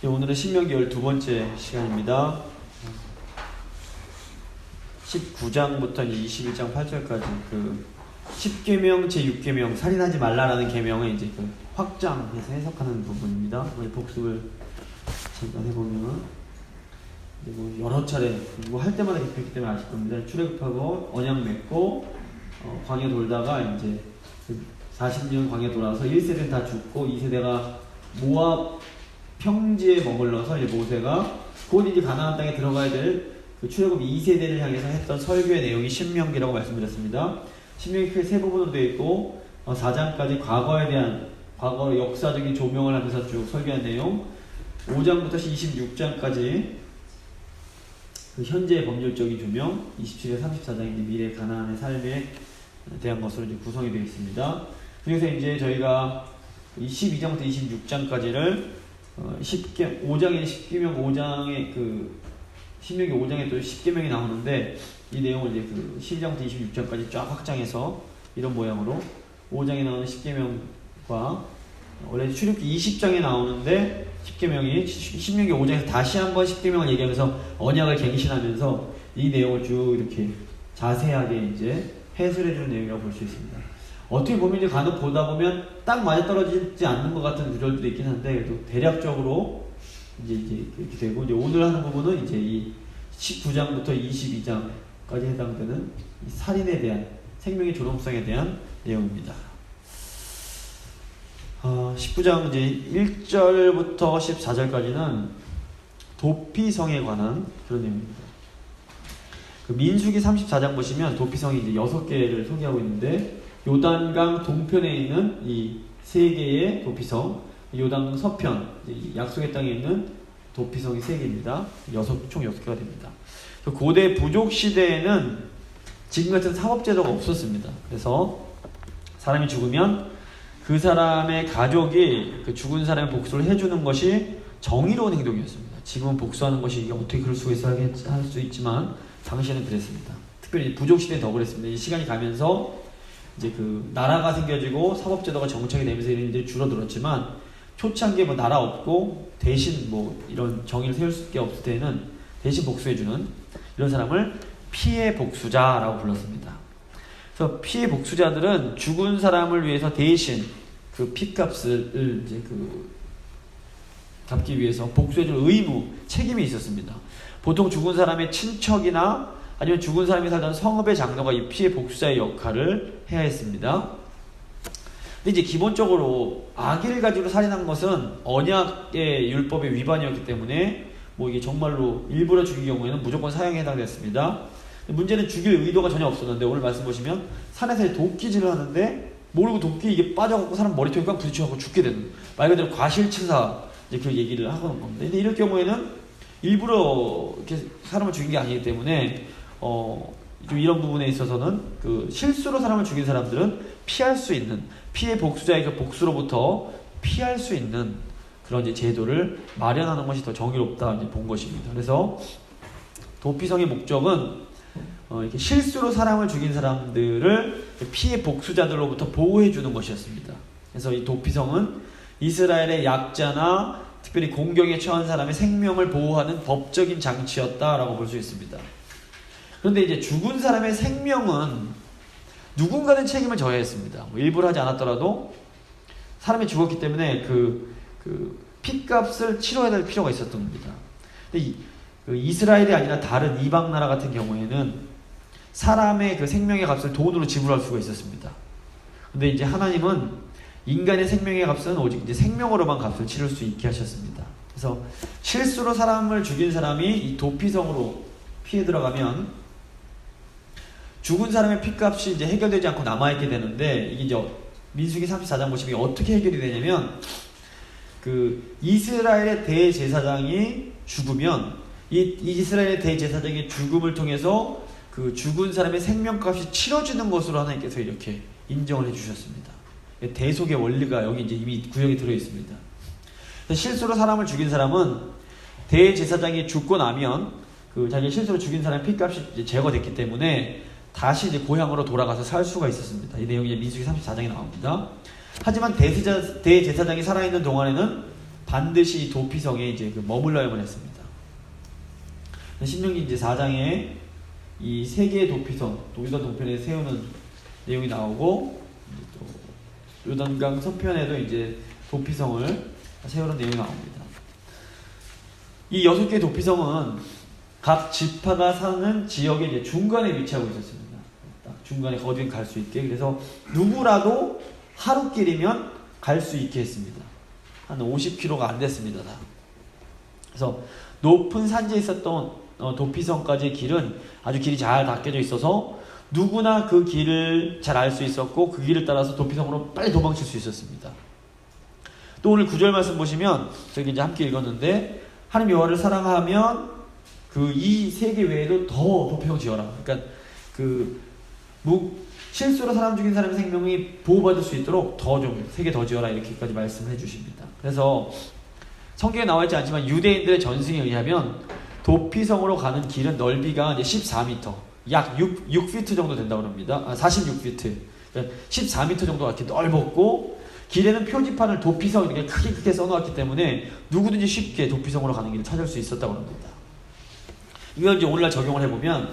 오늘은 신명기 12번째 시간입니다. 19장부터 21장 8절까지 그 10계명 제6계명 살인하지 말라라는 계명을 이제 그 확장해서 해석하는 부분입니다. 복습을 잠깐 해보면 뭐 여러 차례 뭐 할 때마다 기표했기 때문에 아실 겁니다. 출애굽하고 언약 맺고 광야 돌다가 이제 40년 광야 돌아서 1세대는 다 죽고 2세대가 모압 평지에 머물러서 이제 모세가 곧 이제 가나안 땅에 들어가야 될 그 출애굽 2세대를 향해서 했던 설교의 내용이 신명기라고 말씀드렸습니다. 신명기 크게 세 부분으로 되어 있고 4장까지 과거에 대한 과거 역사적인 조명을 하면서 쭉 설교한 내용, 5장부터 26장까지 그 현재의 법률적인 조명, 27에 34장이 이제 미래 가나안의 삶에 대한 것으로 이제 구성이 되어 있습니다. 그래서 이제 저희가 22장부터 26장까지를 5장에 10계명 5장에 그 신명기 5장에 또 10계명이 나오는데 이 내용을 이제 그 12장부터 26장까지 쫙 확장해서 이런 모양으로 5장에 나오는 10계명과 원래 출애굽기 20장에 나오는데 10계명이 신명기 5장에서 다시 한번 10계명을 얘기하면서 언약을 갱신하면서 이 내용을 쭉 이렇게 자세하게 이제 해설해 주는 내용이라고 볼 수 있습니다. 어떻게 보면 이제 간혹 보다 보면 딱 맞아떨어지지 않는 것 같은 구절도 있긴 한데 그래도 대략적으로 이제 이렇게 되고 이제 오늘 하는 부분은 이제 이 19장부터 22장까지 해당되는 이 살인에 대한 생명의 존엄성에 대한 내용입니다. 19장 이제 1절부터 14절까지는 도피성에 관한 그런 내용입니다. 그 민수기 34장 보시면 도피성이 이제 6개를 소개하고 있는데 요단강 동편에 있는 이 3개의 도피성, 요단 서편, 약속의 땅에 있는 도피성이 3개입니다. 총 6개가 됩니다. 고대 부족 시대에는 지금 같은 사법제도가 없었습니다. 그래서 사람이 죽으면 그 사람의 가족이 그 죽은 사람의 복수를 해주는 것이 정의로운 행동이었습니다. 지금은 복수하는 것이 이게 어떻게 그럴 수가 있어 할 수 있지만 당시에는 그랬습니다. 특별히 부족 시대에 더 그랬습니다. 이 시간이 가면서 이제 그 나라가 생겨지고 사법제도가 정착이 되면서 이런 일들이 줄어들었지만 초창기에 뭐 나라 없고 대신 뭐 이런 정의를 세울 수 있게 없을 때는 대신 복수해주는 이런 사람을 피해 복수자라고 불렀습니다. 그래서 피해 복수자들은 죽은 사람을 위해서 대신 그 피값을 이제 그 갚기 위해서 복수해줄 의무, 책임이 있었습니다. 보통 죽은 사람의 친척이나 아니면 죽은 사람이 살던 성읍의 장로가 이 피해 복수자의 역할을 해야 했습니다. 근데 이제 기본적으로 아기를 가지고 살인한 것은 언약의 율법의 위반이었기 때문에 뭐 이게 정말로 일부러 죽인 경우에는 무조건 사형에 해당됐습니다. 문제는 죽일 의도가 전혀 없었는데 오늘 말씀 보시면 산에서 도끼질을 하는데 모르고 도끼 이게 빠져갖고 사람 머리통에 꽉 부딪혀갖고 죽게 되는 말 그대로 과실치사 이제 그 얘기를 하고 있는 겁니다. 근데 이럴 경우에는 일부러 이렇게 사람을 죽인 게 아니기 때문에 좀 이런 부분에 있어서는 그 실수로 사람을 죽인 사람들은 피할 수 있는 피해 복수자의 그 복수로부터 피할 수 있는 그런 이제 제도를 마련하는 것이 더 정의롭다 이제 본 것입니다. 그래서 도피성의 목적은 이렇게 실수로 사람을 죽인 사람들을 피해 복수자들로부터 보호해 주는 것이었습니다. 그래서 이 도피성은 이스라엘의 약자나 특별히 공경에 처한 사람의 생명을 보호하는 법적인 장치였다라고 볼 수 있습니다. 그런데 이제 죽은 사람의 생명은 누군가는 책임을 져야 했습니다. 뭐 일부러 하지 않았더라도 사람이 죽었기 때문에 그 핏값을 치러야 될 필요가 있었던 겁니다. 근데 이스라엘이 아니라 다른 이방 나라 같은 경우에는 사람의 그 생명의 값을 돈으로 지불할 수가 있었습니다. 근데 이제 하나님은 인간의 생명의 값은 오직 이제 생명으로만 값을 치를 수 있게 하셨습니다. 그래서 실수로 사람을 죽인 사람이 이 도피성으로 피해 들어가면 죽은 사람의 피값이 이제 해결되지 않고 남아있게 되는데 이게 이제 민수기 34장 보시면 어떻게 해결이 되냐면 그 이스라엘의 대제사장이 죽으면 이 이스라엘의 대제사장의 죽음을 통해서 그 죽은 사람의 생명값이 치러지는 것으로 하나님께서 이렇게 인정을 해주셨습니다. 대속의 원리가 여기 이제 이미 구역에 들어 있습니다. 실수로 사람을 죽인 사람은 대제사장이 죽고 나면 그 자기 실수로 죽인 사람의 피값이 이제 제거됐기 때문에 다시 이제 고향으로 돌아가서 살 수가 있었습니다. 이 내용이 민수기 34장에 나옵니다. 하지만 대제사장이 살아있는 동안에는 반드시 이 도피성에 이제 그 머물러야만 했습니다. 신명기 이제 4장에 이 세 개의 도피성, 요단 동편에 세우는 내용이 나오고, 또 요단강 서편에도 이제 도피성을 세우는 내용이 나옵니다. 이 6개의 도피성은 각 지파가 사는 지역의 이제 중간에 위치하고 있었습니다. 딱 중간에 어디든 갈 수 있게. 그래서 누구라도 하루길이면 갈 수 있게 했습니다. 한 50km가 안 됐습니다. 다. 그래서 높은 산지에 있었던 도피성까지의 길은 아주 길이 잘 닦여져 있어서 누구나 그 길을 잘 알 수 있었고, 그 길을 따라서 도피성으로 빨리 도망칠 수 있었습니다. 또 오늘 9절 말씀 보시면, 저기 이제 함께 읽었는데, 하나님 여호와를 사랑하면 그 이 세계 외에도 더 도피성 지어라. 그러니까 실수로 사람 죽인 사람의 생명이 보호받을 수 있도록 더 좀 세계 더 지어라, 이렇게까지 말씀을 해주십니다. 그래서 성경에 나와 있지 않지만 유대인들의 전승에 의하면 도피성으로 가는 길은 넓이가 이제 14m, 약 6피트 정도 된다고 합니다. 46피트. 그러니까 14m 정도가 이렇게 넓었고, 길에는 표지판을 도피성 이렇게 크게 써놓았기 때문에 누구든지 쉽게 도피성으로 가는 길을 찾을 수 있었다고 합니다. 이걸 이제 오늘날 적용을 해보면,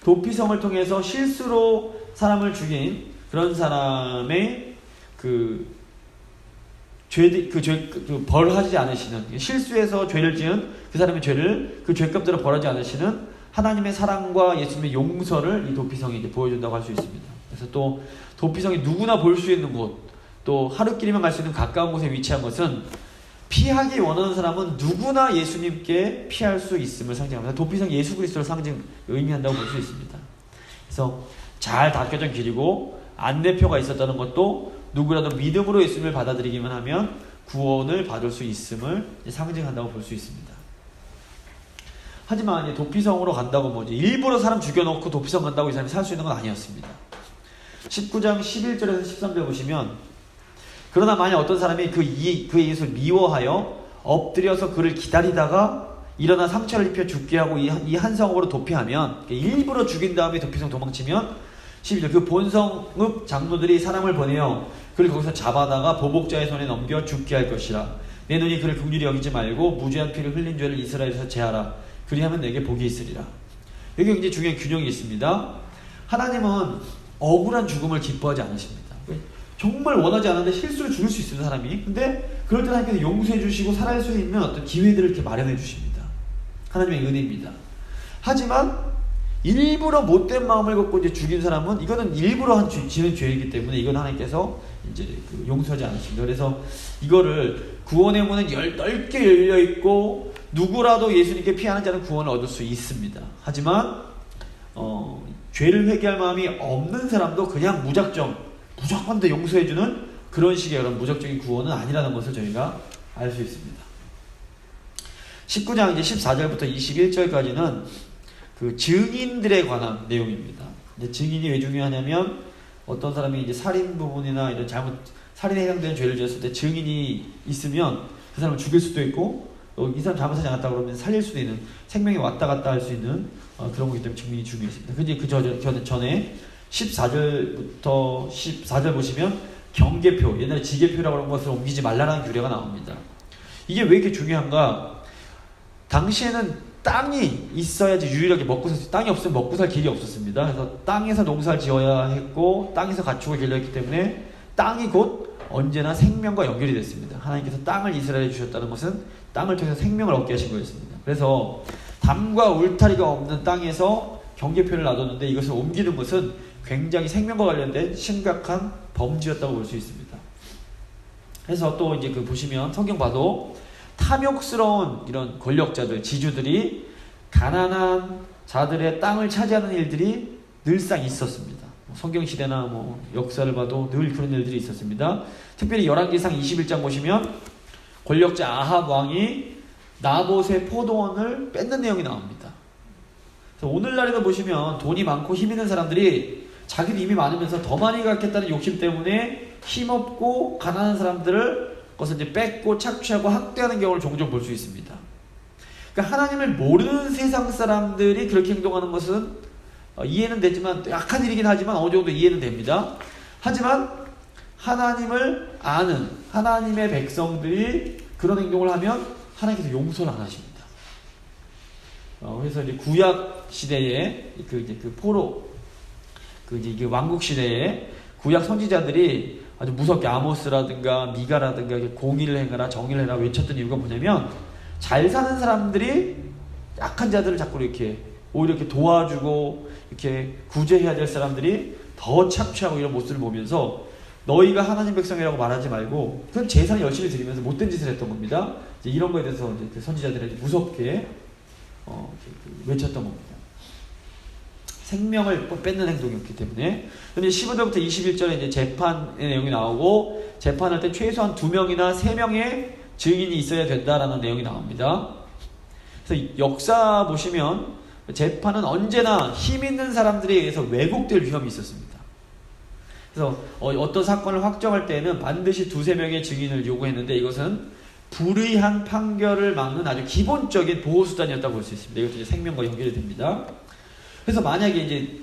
도피성을 통해서 실수로 사람을 죽인 그런 사람의 벌을 하지 않으시는, 실수해서 죄를 지은 그 사람의 죄를, 그 죄값대로 벌하지 않으시는 하나님의 사랑과 예수님의 용서를 이 도피성이 이제 보여준다고 할 수 있습니다. 그래서 또 도피성이 누구나 볼 수 있는 곳, 또 하루길이면 갈 수 있는 가까운 곳에 위치한 것은 피하기 원하는 사람은 누구나 예수님께 피할 수 있음을 상징합니다. 도피성이 예수 그리스도를 의미한다고 볼 수 있습니다. 그래서 잘 닦여진 길이고 안내표가 있었다는 것도 누구라도 믿음으로 예수님을 받아들이기만 하면 구원을 받을 수 있음을 상징한다고 볼 수 있습니다. 하지만 이제 도피성으로 간다고 일부러 사람 죽여놓고 도피성 간다고 이 사람이 살 수 있는 건 아니었습니다. 19장 11절에서 13절 보시면, 그러나 만약 어떤 사람이 그의 예수를 미워하여 엎드려서 그를 기다리다가 일어나 상처를 입혀 죽게 하고 이 한 성읍으로 도피하면, 일부러 죽인 다음에 도피성 도망치면, 12절 그 본성읍 장로들이 사람을 보내어 그를 거기서 잡아다가 보복자의 손에 넘겨 죽게 할 것이라. 내 눈이 그를 긍휼히 여기지 말고 무죄한 피를 흘린 죄를 이스라엘에서 제하라. 그리하면 내게 복이 있으리라. 여기 굉장히 중요한 균형이 있습니다. 하나님은 억울한 죽음을 기뻐하지 않으십니다. 정말 원하지 않았는데 실수로 죽을 수 있는 사람이, 근데 그럴 때 하나님께서 용서해 주시고 살아날 수 있는 어떤 기회들을 이렇게 마련해 주십니다. 하나님의 은혜입니다. 하지만 일부러 못된 마음을 갖고 이제 죽인 사람은, 이거는 일부러 지는 죄이기 때문에 이건 하나님께서 이제 용서하지 않으십니다. 그래서 이거를 구원의 문은 넓게 열려 있고 누구라도 예수님께 피하는 자는 구원을 얻을 수 있습니다. 하지만 죄를 회개할 마음이 없는 사람도 그냥 무조건 더 용서해주는 그런 식의 그런 무적적인 구원은 아니라는 것을 저희가 알 수 있습니다. 19장 이제 14절부터 21절까지는 그 증인들에 관한 내용입니다. 이제 증인이 왜 중요하냐면, 어떤 사람이 이제 살인 부분이나 이런 살인에 해당되는 죄를 지었을 때 증인이 있으면 그 사람을 죽일 수도 있고, 이 사람 잘못하지 않았다 그러면 살릴 수도 있는, 생명이 왔다 갔다 할 수 있는 그런 거기 때문에 증인이 중요했습니다. 근데 그 전에 14절부터 14절 보시면 경계표, 옛날에 지계표라고 하는 것을 옮기지 말라는 규례가 나옵니다. 이게 왜 이렇게 중요한가? 당시에는 땅이 있어야지 유일하게 먹고 살 수, 땅이 없으면 먹고 살 길이 없었습니다. 그래서 땅에서 농사를 지어야 했고 땅에서 가축을 길러야 했기 때문에 땅이 곧 언제나 생명과 연결이 됐습니다. 하나님께서 땅을 이스라엘에 주셨다는 것은 땅을 통해서 생명을 얻게 하신 거였습니다. 그래서 담과 울타리가 없는 땅에서 경계표를 놔뒀는데 이것을 옮기는 것은 굉장히 생명과 관련된 심각한 범죄였다고 볼 수 있습니다. 그래서 또 이제 보시면 성경 봐도 탐욕스러운 이런 권력자들, 지주들이 가난한 자들의 땅을 차지하는 일들이 늘상 있었습니다. 성경 시대나 역사를 봐도 늘 그런 일들이 있었습니다. 특별히 열왕기상 21장 보시면 권력자 아합 왕이 나봇의 포도원을 뺏는 내용이 나옵니다. 그래서 오늘날에도 보시면 돈이 많고 힘 있는 사람들이 자기도 힘이 많으면서 더 많이 갖겠다는 욕심 때문에 힘없고 가난한 사람들을 그것을 이제 뺏고 착취하고 학대하는 경우를 종종 볼 수 있습니다. 그러니까 하나님을 모르는 세상 사람들이 그렇게 행동하는 것은 이해는 되지만, 약한 일이긴 하지만 어느 정도 이해는 됩니다. 하지만 하나님을 아는 하나님의 백성들이 그런 행동을 하면 하나님께서 용서를 안 하십니다. 그래서 이제 구약 시대에 이제 왕국 시대에 구약 선지자들이 아주 무섭게 아모스라든가 미가라든가 공의를 행하라 정의를 해라 외쳤던 이유가 뭐냐면 잘 사는 사람들이 약한 자들을 자꾸 이렇게 오히려 이렇게 도와주고 이렇게 구제해야 될 사람들이 더 착취하고 이런 모습을 보면서 너희가 하나님 백성이라고 말하지 말고 그건 제사를 열심히 드리면서 못된 짓을 했던 겁니다. 이제 이런 거에 대해서 이제 선지자들이 무섭게 외쳤던 겁니다. 생명을 뺏는 행동이었기 때문에. 근데 15절부터 21절에 이제 재판의 내용이 나오고 재판할 때 최소한 2명이나 3명의 증인이 있어야 된다라는 내용이 나옵니다. 그래서 역사 보시면 재판은 언제나 힘 있는 사람들에 의해서 왜곡될 위험이 있었습니다. 그래서 어떤 사건을 확정할 때는 반드시 2-3명의 증인을 요구했는데 이것은 불의한 판결을 막는 아주 기본적인 보호수단이었다고 볼 수 있습니다. 이것도 이제 생명과 연결이 됩니다. 그래서 만약에 이제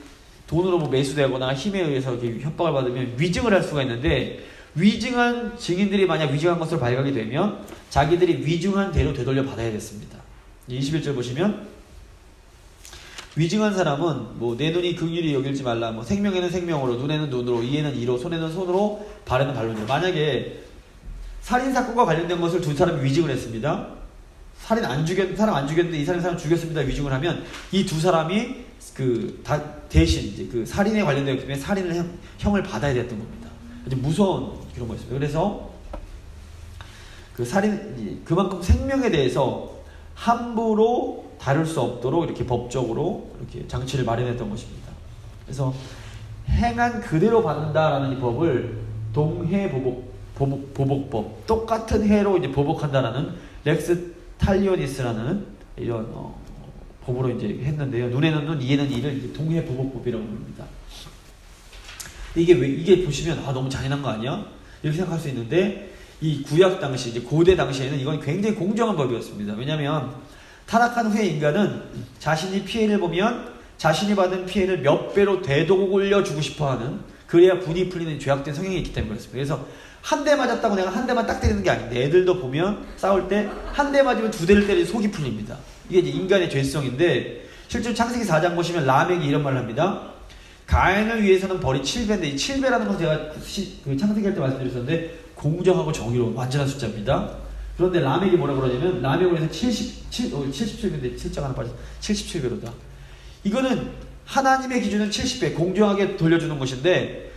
돈으로 매수되거나 힘에 의해서 이렇게 협박을 받으면 위증을 할 수가 있는데 위증한 증인들이 만약 위증한 것으로 발각이 되면 자기들이 위증한 대로 되돌려 받아야 됐습니다. 21절 보시면 위증한 사람은 뭐 내 눈이 긍휼히 여길지 말라 뭐 생명에는 생명으로 눈에는 눈으로 이에는 이로 손에는 손으로 발에는 발로. 만약에 살인사건과 관련된 것을 두 사람이 위증을 했습니다. 사람 안 죽였는데 이 사람 죽였습니다. 위증을 하면 이 두 사람이 대신 이제 그 살인에 관련되었기 때문에 살인을 형을 받아야 됐던 겁니다. 아주 무서운 그런 거였습니다. 그래서 그만큼 생명에 대해서 함부로 다룰 수 없도록 이렇게 법적으로 이렇게 장치를 마련했던 것입니다. 그래서 행한 그대로 받는다라는 이 법을 동해보복법, 똑같은 해로 이제 보복한다라는 렉스 탈리오니스라는 이런 법으로 이제 했는데요. 눈에는 눈, 이에는 이를 이제 동해보복법이라고 부릅니다. 이게 보시면 너무 잔인한 거 아니야? 이렇게 생각할 수 있는데 이 구약 당시, 이제 고대 당시에는 이건 굉장히 공정한 법이었습니다. 왜냐하면 타락한 후에 인간은 자신이 피해를 보면 자신이 받은 피해를 몇 배로 되돌려주고 싶어하는, 그래야 분이 풀리는 죄악된 성향이 있기 때문에 그렇습니다. 그래서 한 대 맞았다고 내가 한 대만 딱 때리는 게 아닌데 애들도 보면 싸울 때 한 대 맞으면 2대를 때리면 속이 풀립니다. 이게 이제 인간의 죄성인데 실제로 창세기 4장 보시면 라멕이 이런 말을 합니다. 가인을 위해서는 벌이 7배인데 이 7배라는 건 제가 창세기 할 때 말씀드렸었는데 공정하고 정의로운 완전한 숫자입니다. 그런데 라멕이 뭐라고 그러냐면 라멕으로 해서 77배인데 7장 하나 빠져 77배로다. 이거는 하나님의 기준은 70배 공정하게 돌려주는 것인데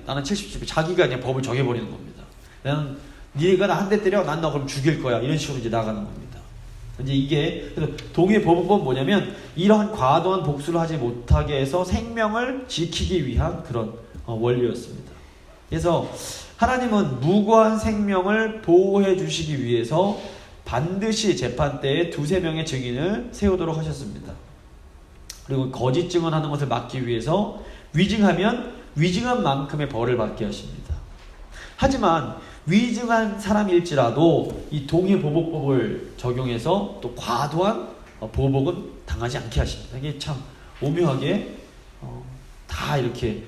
나는 77배 자기가 그냥 법을 정해버리는 겁니다. 나는 네가 나 한 대 때려 난 너 그럼 죽일 거야 이런 식으로 이제 나가는 겁니다. 이제 이게 그래서 동해보복법은 뭐냐면 이러한 과도한 복수를 하지 못하게 해서 생명을 지키기 위한 그런 원리였습니다. 그래서 하나님은 무고한 생명을 보호해 주시기 위해서 반드시 재판 때에 2-3명의 증인을 세우도록 하셨습니다. 그리고 거짓 증언하는 것을 막기 위해서 위증하면 위증한 만큼의 벌을 받게 하십니다. 하지만 위증한 사람일지라도 이 동해보복법을 적용해서 또 과도한 보복은 당하지 않게 하십니다. 이게 참 오묘하게 다 이렇게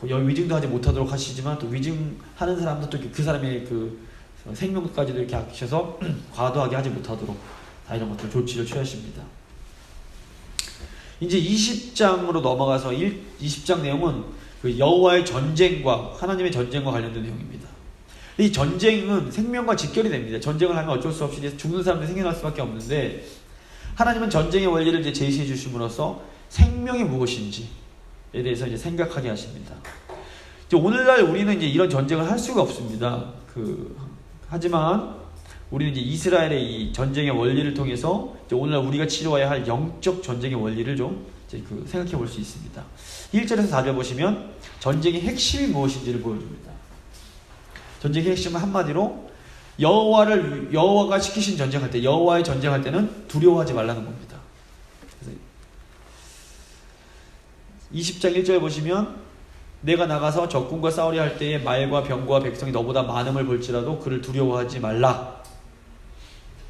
위증도 하지 못하도록 하시지만 또 위증하는 사람도 또 그 사람의 그 생명까지도 이렇게 아끼셔서 과도하게 하지 못하도록 다 이런 것들 조치를 취하십니다. 이제 20장으로 넘어가서 20장 내용은 그 여호와의 전쟁과 하나님의 전쟁과 관련된 내용입니다. 이 전쟁은 생명과 직결이 됩니다. 전쟁을 하면 어쩔 수 없이 죽는 사람들이 생겨날 수밖에 없는데 하나님은 전쟁의 원리를 이제 제시해 주심으로써 생명이 무엇인지에 대해서 이제 생각하게 하십니다. 이제 오늘날 우리는 이제 이런 전쟁을 할 수가 없습니다. 하지만 우리는 이제 이스라엘의 이 전쟁의 원리를 통해서 이제 오늘날 우리가 치러야 할 영적 전쟁의 원리를 좀 이제 생각해 볼 수 있습니다. 1절에서 4절 보시면 전쟁의 핵심이 무엇인지를 보여줍니다. 전쟁의 핵심은 한마디로 여호와가 시키신 전쟁할 때, 여호와의 전쟁할 때는 두려워하지 말라는 겁니다. 그래서 20장 1절 보시면 내가 나가서 적군과 싸우려 할 때에 말과 병과 백성이 너보다 많음을 볼지라도 그를 두려워하지 말라.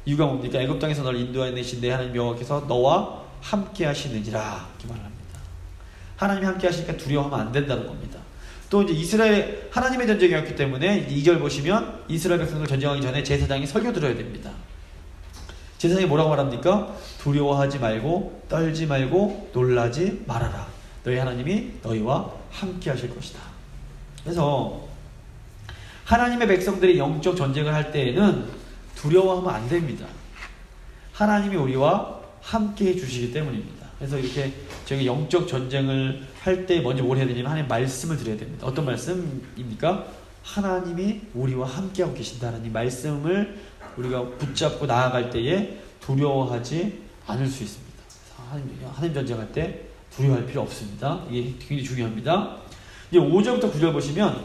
이유가 뭡니까? 애굽 땅에서 너를 인도하신 내 하나님 여호와께서 너와 함께 하시느니라 이렇게 말합니다. 하나님이 함께 하시니까 두려워하면 안 된다는 겁니다. 또 이제 이스라엘 하나님의 전쟁이었기 때문에 2절 보시면 이스라엘 백성들 전쟁하기 전에 제사장이 설교 들어야 됩니다. 제사장이 뭐라고 말합니까? 두려워하지 말고 떨지 말고 놀라지 말아라. 너희 하나님이 너희와 함께 하실 것이다. 그래서 하나님의 백성들이 영적 전쟁을 할 때에는 두려워하면 안 됩니다. 하나님이 우리와 함께 해주시기 때문입니다. 그래서 이렇게 저희가 영적 전쟁을 할 때 먼저 뭘 해야 되냐면 하나님의 말씀을 드려야 됩니다. 어떤 말씀입니까? 하나님이 우리와 함께하고 계신다는 이 말씀을 우리가 붙잡고 나아갈 때에 두려워하지 않을 수 있습니다. 하나님 전쟁할 때 두려워할 필요 없습니다. 이게 굉장히 중요합니다. 이제 5절부터 9절 보시면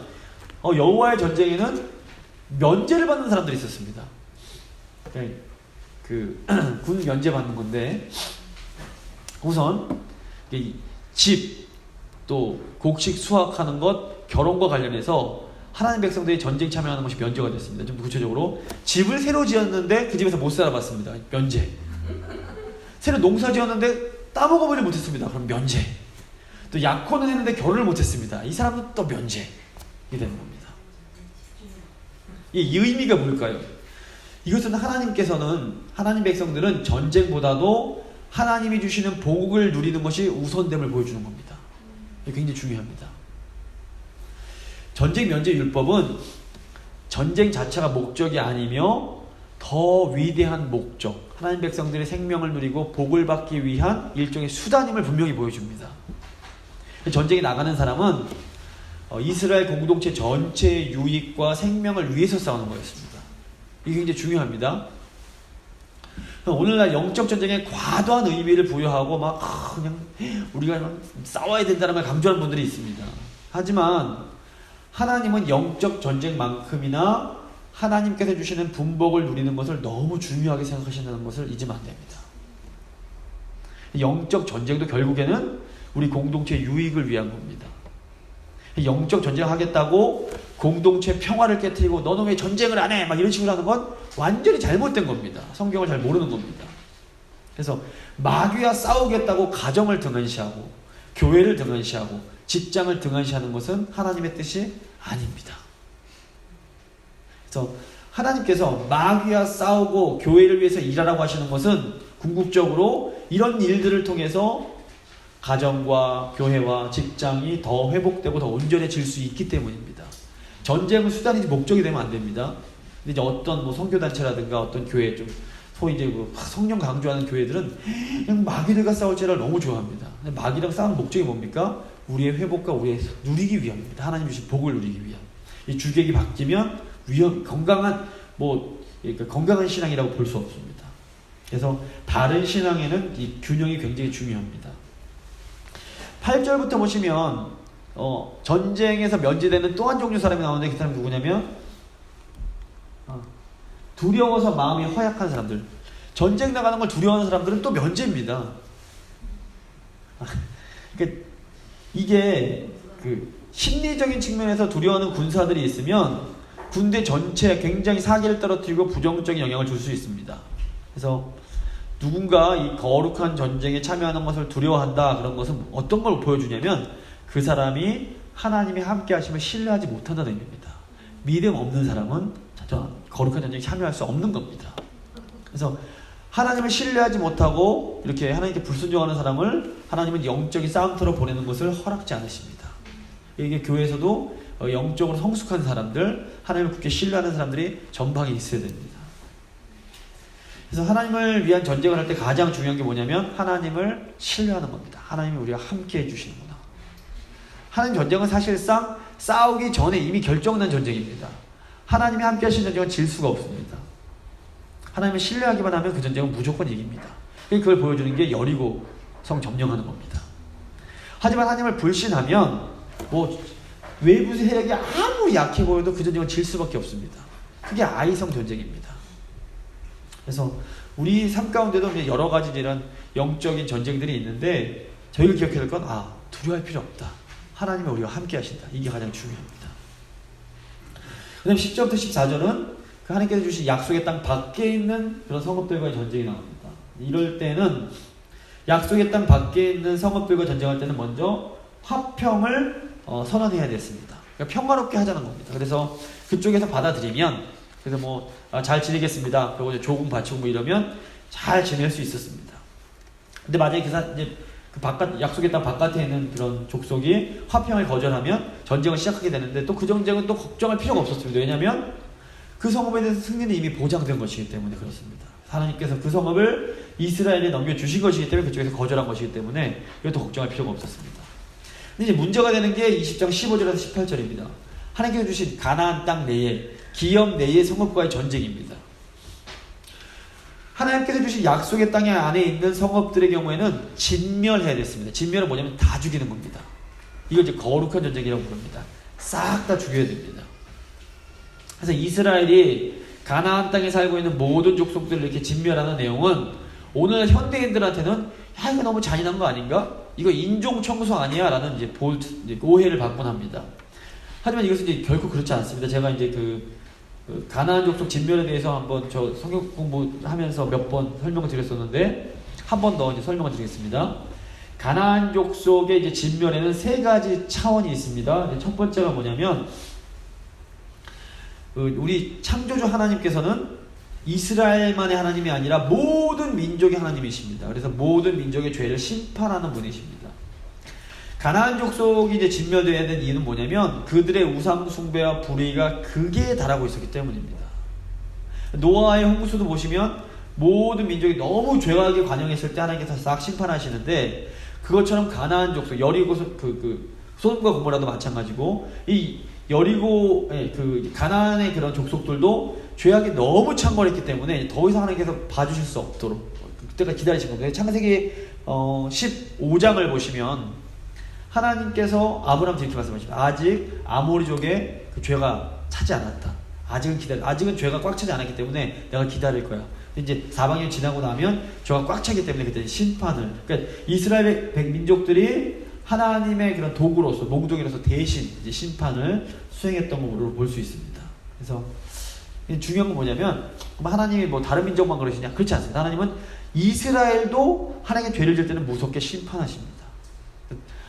여호와의 전쟁에는 면제를 받는 사람들이 있었습니다. 군 면제 받는 건데 우선 집, 또 곡식 수확하는 것, 결혼과 관련해서 하나님 백성들이 전쟁 참여하는 것이 면제가 됐습니다. 좀 구체적으로 집을 새로 지었는데 그 집에서 못 살아봤습니다. 면제. 새로 농사 지었는데 따먹어보지 못했습니다. 그럼 면제. 또 약혼을 했는데 결혼을 못했습니다. 이 사람은 또 면제. 이게 되는 겁니다. 이 의미가 뭘까요? 이것은 하나님 백성들은 전쟁보다도 하나님이 주시는 복을 누리는 것이 우선됨을 보여주는 겁니다. 이게 굉장히 중요합니다. 전쟁 면제 율법은 전쟁 자체가 목적이 아니며 더 위대한 목적, 하나님 백성들의 생명을 누리고 복을 받기 위한 일종의 수단임을 분명히 보여줍니다. 전쟁에 나가는 사람은 이스라엘 공동체 전체의 유익과 생명을 위해서 싸우는 거였습니다. 이게 굉장히 중요합니다. 오늘날 영적 전쟁에 과도한 의미를 부여하고 그냥 우리가 싸워야 된다는 걸 강조하는 분들이 있습니다. 하지만 하나님은 영적 전쟁만큼이나 하나님께서 주시는 분복을 누리는 것을 너무 중요하게 생각하신다는 것을 잊으면 안 됩니다. 영적 전쟁도 결국에는 우리 공동체 유익을 위한 겁니다. 영적 전쟁을 하겠다고 공동체 평화를 깨트리고 너는 왜 전쟁을 안 해? 이런 식으로 하는 건 완전히 잘못된 겁니다. 성경을 잘 모르는 겁니다. 그래서 마귀와 싸우겠다고 가정을 등한시하고 교회를 등한시하고 직장을 등한시하는 것은 하나님의 뜻이 아닙니다. 그래서 하나님께서 마귀와 싸우고 교회를 위해서 일하라고 하시는 것은 궁극적으로 이런 일들을 통해서 가정과 교회와 직장이 더 회복되고 더 온전해질 수 있기 때문입니다. 전쟁은 수단이지 목적이 되면 안 됩니다. 근데 이제 어떤 선교단체라든가 어떤 교회 좀 소위 이제 성령 강조하는 교회들은 그냥 마귀들과 싸울지를 너무 좋아합니다. 근데 마귀랑 싸우는 목적이 뭡니까? 우리의 회복과 우리의 누리기 위함입니다. 하나님 주신 복을 누리기 위함. 이 주객이 바뀌면 건강한 건강한 신앙이라고 볼 수 없습니다. 그래서 바른 신앙에는 이 균형이 굉장히 중요합니다. 8절부터 보시면 전쟁에서 면제되는 또 한 종류 사람이 나오는데 그 사람이 누구냐면 두려워서 마음이 허약한 사람들. 전쟁 나가는 걸 두려워하는 사람들은 또 면제입니다. 그러니까 이게 심리적인 측면에서 두려워하는 군사들이 있으면 군대 전체에 굉장히 사기를 떨어뜨리고 부정적인 영향을 줄 수 있습니다. 그래서 누군가 이 거룩한 전쟁에 참여하는 것을 두려워한다, 그런 것은 어떤 걸 보여주냐면 그 사람이 하나님이 함께 하심을 신뢰하지 못한다는 의미입니다. 믿음 없는 사람은 거룩한 전쟁에 참여할 수 없는 겁니다. 그래서 하나님을 신뢰하지 못하고 이렇게 하나님께 불순종하는 사람을 하나님은 영적인 싸움터로 보내는 것을 허락지 않으십니다. 이게 교회에서도 영적으로 성숙한 사람들, 하나님을 굳게 신뢰하는 사람들이 전방에 있어야 됩니다. 그래서 하나님을 위한 전쟁을 할 때 가장 중요한 게 뭐냐면 하나님을 신뢰하는 겁니다. 하나님이 우리와 함께 해주시는구나. 하나님 전쟁은 사실상 싸우기 전에 이미 결정난 전쟁입니다. 하나님이 함께 하시는 전쟁은 질 수가 없습니다. 하나님을 신뢰하기만 하면 그 전쟁은 무조건 이깁니다. 그걸 보여주는 게 여리고 성 점령하는 겁니다. 하지만 하나님을 불신하면 외부 세력이 아무리 약해 보여도 그 전쟁은 질 수밖에 없습니다. 그게 아이성 전쟁입니다. 그래서 우리 삶 가운데도 여러 가지 이런 영적인 전쟁들이 있는데 저희가 기억해야 될 건 두려워할 필요 없다. 하나님이 우리와 함께 하신다. 이게 가장 중요합니다. 그 다음 10절부터 14절은 그 하나님께서 주신 약속의 땅 밖에 있는 그런 성읍들과의 전쟁이 나옵니다. 이럴 때는 약속의 땅 밖에 있는 성읍들과 전쟁할 때는 먼저 화평을 선언해야 됐습니다. 그러니까 평화롭게 하자는 겁니다. 그래서 그쪽에서 받아들이면, 그래서 뭐 잘 지내겠습니다. 그리고 이제 조공 바치고 뭐 이러면 잘 지낼 수 있었습니다. 근데 만약에 이제 그 바깥, 약속의 땅 바깥에 있는 그런 족속이 화평을 거절하면 전쟁을 시작하게 되는데, 또 그 전쟁은 또 걱정할 필요가 없었습니다. 왜냐하면 그 성읍에 대해서 승리는 이미 보장된 것이기 때문에 그렇습니다. 하나님께서 그 성읍을 이스라엘에 넘겨주신 것이기 때문에 그쪽에서 거절한 것이기 때문에 이것도 걱정할 필요가 없었습니다. 근데 이제 문제가 되는 게 20장 15절에서 18절입니다. 하나님께서 주신 가나안 땅 내에, 기욤 내의 성읍과의 전쟁입니다. 하나님께서 주신 약속의 땅 안에 있는 성읍들의 경우에는 진멸해야 됐습니다. 진멸은 뭐냐면 다 죽이는 겁니다. 이걸 이제 거룩한 전쟁이라고 부릅니다. 싹 다 죽여야 됩니다. 그래서 이스라엘이 가나안 땅에 살고 있는 모든 족속들을 이렇게 진멸하는 내용은 오늘 현대인들한테는 야, 이거 너무 잔인한 거 아닌가? 이거 인종 청소 아니야? 라는 이제 오해를 받곤 합니다. 하지만 이것은 이제 결코 그렇지 않습니다. 제가 이제 그 가나안 족속 진멸에 대해서 한번 저 성경 공부하면서 몇 번 설명을 드렸었는데, 한 번 더 이제 설명을 드리겠습니다. 가나안 족속의 이제 진멸에는 세 가지 차원이 있습니다. 첫 번째가 뭐냐면, 우리 창조주 하나님께서는 이스라엘만의 하나님이 아니라 모든 민족의 하나님이십니다. 그래서 모든 민족의 죄를 심판하는 분이십니다. 가나안 족속이 이제 진멸되어야 된 이유는 뭐냐면 그들의 우상 숭배와 불의가 극에 달하고 있었기 때문입니다. 노아의 홍수도 보시면 모든 민족이 너무 죄악에 관영했을 때 하나님께서 싹 심판하시는데, 그것처럼 가나안 족속, 여리고 소돔과 고모라도 마찬가지고, 이 여리고 그 가나안의 그런 족속들도 죄악이 너무 창궐했기 때문에 더 이상 하나님께서 봐주실 수 없도록 그때가 기다리신 겁니다. 창세기 15장을 보시면 하나님께서 아브라함한테 이렇게 말씀하십니다. 아직 아모리족의 그 죄가 차지 않았다. 아직은 죄가 꽉 차지 않았기 때문에 내가 기다릴 거야. 이제 400년 지나고 나면 죄가 꽉 차기 때문에 그때 심판을, 그러니까 이스라엘 민족들이 하나님의 그런 도구로서, 몽둥이로서 대신 이제 심판을 수행했던 것으로 볼 수 있습니다. 그래서 중요한 건 뭐냐면, 하나님이 뭐 다른 민족만 그러시냐? 그렇지 않습니다. 하나님은 이스라엘도 하나님의 죄를 질 때는 무섭게 심판하십니다.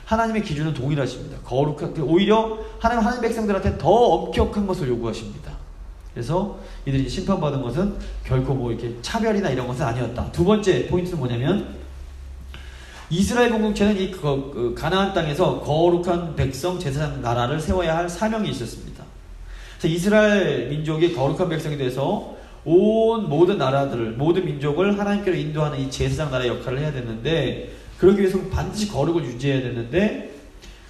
하나님의 기준은 동일하십니다. 거룩한, 오히려 하나님 백성들한테 더 엄격한 것을 요구하십니다. 그래서 이들이 심판받은 것은 결코 뭐 이렇게 차별이나 이런 것은 아니었다. 두 번째 포인트는 뭐냐면, 이스라엘 공동체는 이 가나안 땅에서 거룩한 백성, 제사장 나라를 세워야 할 사명이 있었습니다. 그래서 이스라엘 민족이 거룩한 백성이 돼서 온 모든 나라들을, 모든 민족을 하나님께로 인도하는 이 제사장 나라의 역할을 해야 되는데, 그러기 위해서 반드시 거룩을 유지해야 되는데,